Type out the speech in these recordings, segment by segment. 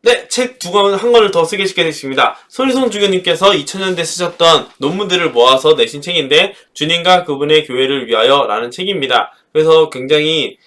네, 책 한 권을 더 쓰게 시켰습니다. 손희성 주교님께서 2000년대 쓰셨던 논문들을 모아서 내신 책인데, 주님과 그분의 교회를 위하여 라는 책입니다. 그래서 굉장히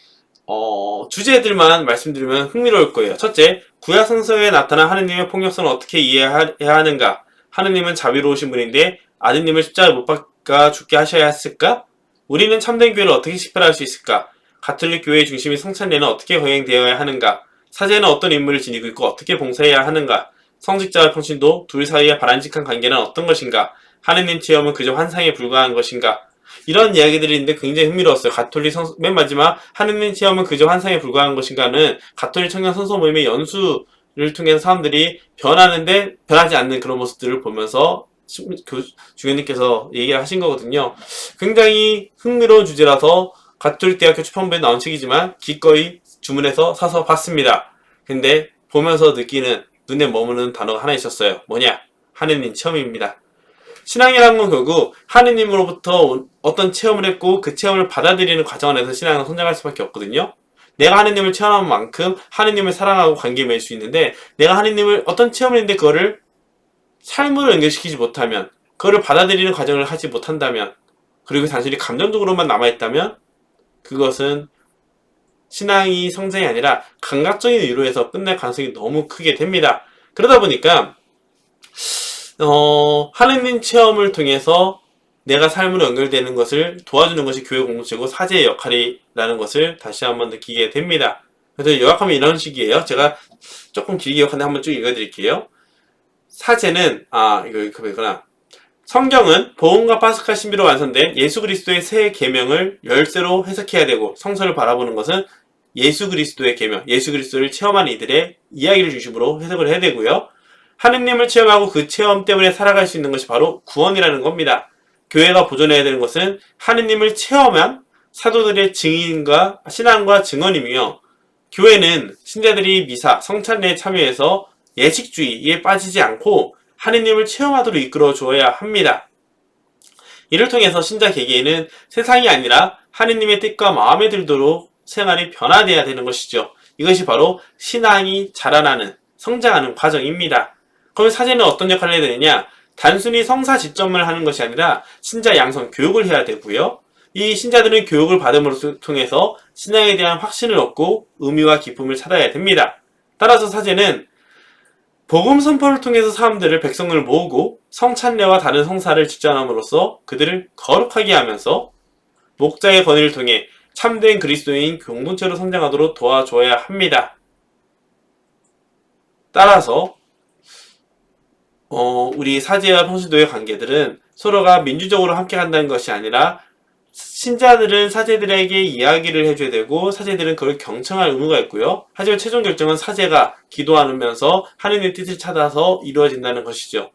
주제들만 말씀드리면 흥미로울 거예요. 첫째, 구약 성서에 나타난 하느님의 폭력성을 어떻게 이해해야 하는가? 하느님은 자비로우신 분인데 아드님을 십자가에 못 박아 죽게 하셔야 했을까? 우리는 참된 교회를 어떻게 식별할 수 있을까? 가톨릭 교회의 중심인 성찬례는 어떻게 거행되어야 하는가? 사제는 어떤 임무를 지니고 있고 어떻게 봉사해야 하는가? 성직자와 평신도 둘 사이의 바람직한 관계는 어떤 것인가? 하느님 체험은 그저 환상에 불과한 것인가? 이런 이야기들이 있는데 굉장히 흥미로웠어요. 맨 마지막 하느님 체험은 그저 환상에 불과한 것인가는 가톨릭 청년 선서 모임의 연수를 통해서 사람들이 변하는데 변하지 않는 그런 모습들을 보면서 주교님께서 얘기를 하신 거거든요. 굉장히 흥미로운 주제라서 가톨릭대학교出版부에 나온 책이지만 기꺼이 주문해서 사서 봤습니다. 근데 보면서 느끼는 눈에 머무는 단어가 하나 있었어요. 뭐냐? 하느님 체험입니다. 신앙이라는 건 결국 하느님으로부터 어떤 체험을 했고 그 체험을 받아들이는 과정 안에서 신앙은 성장할 수밖에 없거든요. 내가 하느님을 체험한 만큼 하느님을 사랑하고 관계 맺을 수 있는데, 내가 하느님을 어떤 체험을 했는데 그거를 삶으로 연결시키지 못하면, 그거를 받아들이는 과정을 하지 못한다면, 그리고 단순히 감정적으로만 남아있다면 그것은 신앙이 성장이 아니라 감각적인 위로에서 끝날 가능성이 너무 크게 됩니다. 그러다 보니까 하느님 체험을 통해서 내가 삶으로 연결되는 것을 도와주는 것이 교회 공동체고 사제의 역할이라는 것을 다시 한번 느끼게 됩니다. 그래서 요약하면 이런 식이에요. 제가 조금 길게 요약하는데 한번 쭉 읽어드릴게요. 사제는 이거구나. 성경은 복음과 파스칼 신비로 완성된 예수 그리스도의 새 계명을 열쇠로 해석해야 되고, 성서를 바라보는 것은 예수 그리스도의 계명, 예수 그리스도를 체험한 이들의 이야기를 중심으로 해석을 해야 되고요. 하느님을 체험하고 그 체험 때문에 살아갈 수 있는 것이 바로 구원이라는 겁니다. 교회가 보존해야 되는 것은 하느님을 체험한 사도들의 증인과 신앙과 증언이며, 교회는 신자들이 미사, 성찬례에 참여해서 예식주의에 빠지지 않고 하느님을 체험하도록 이끌어 주어야 합니다. 이를 통해서 신자 개개인은 세상이 아니라 하느님의 뜻과 마음에 들도록 생활이 변화되어야 되는 것이죠. 이것이 바로 신앙이 자라나는, 성장하는 과정입니다. 그럼 사제는 어떤 역할을 해야 되느냐? 단순히 성사 지점을 하는 것이 아니라 신자 양성 교육을 해야 되고요. 이 신자들은 교육을 받음으로 통해서 신앙에 대한 확신을 얻고 의미와 기쁨을 찾아야 됩니다. 따라서 사제는 복음 선포를 통해서 사람들을, 백성을 모으고 성찬례와 다른 성사를 집전함으로써 그들을 거룩하게 하면서 목자의 권위를 통해 참된 그리스도인 공동체로 성장하도록 도와줘야 합니다. 따라서 우리 사제와 평신도의 관계들은 서로가 민주적으로 함께 한다는 것이 아니라, 신자들은 사제들에게 이야기를 해줘야 되고 사제들은 그걸 경청할 의무가 있고요. 하지만 최종 결정은 사제가 기도하면서 하느님의 뜻을 찾아서 이루어진다는 것이죠.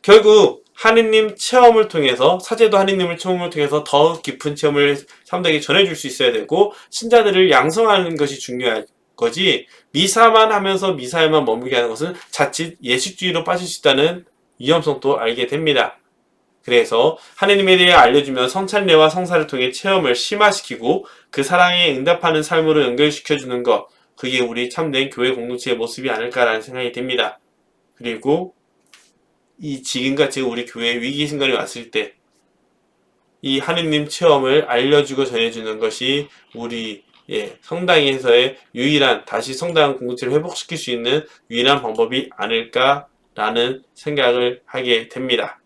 결국 하느님 체험을 통해서, 사제도 하느님을 체험을 통해서 더 깊은 체험을 사람들에게 전해줄 수 있어야 되고, 신자들을 양성하는 것이 중요할 거지, 미사만 하면서 미사에만 머물게 하는 것은 자칫 예식주의로 빠질 수 있다는 위험성도 알게 됩니다. 그래서 하느님에 대해 알려주면 성찬례와 성사를 통해 체험을 심화시키고 그 사랑에 응답하는 삶으로 연결시켜주는 것, 그게 우리 참된 교회 공동체의 모습이 아닐까라는 생각이 듭니다. 그리고 이 지금같이 우리 교회에 위기 순간이 왔을 때 이 하느님 체험을 알려주고 전해주는 것이 우리 성당에서의 유일한, 다시 성당 공동체를 회복시킬 수 있는 유일한 방법이 아닐까라는 생각을 하게 됩니다.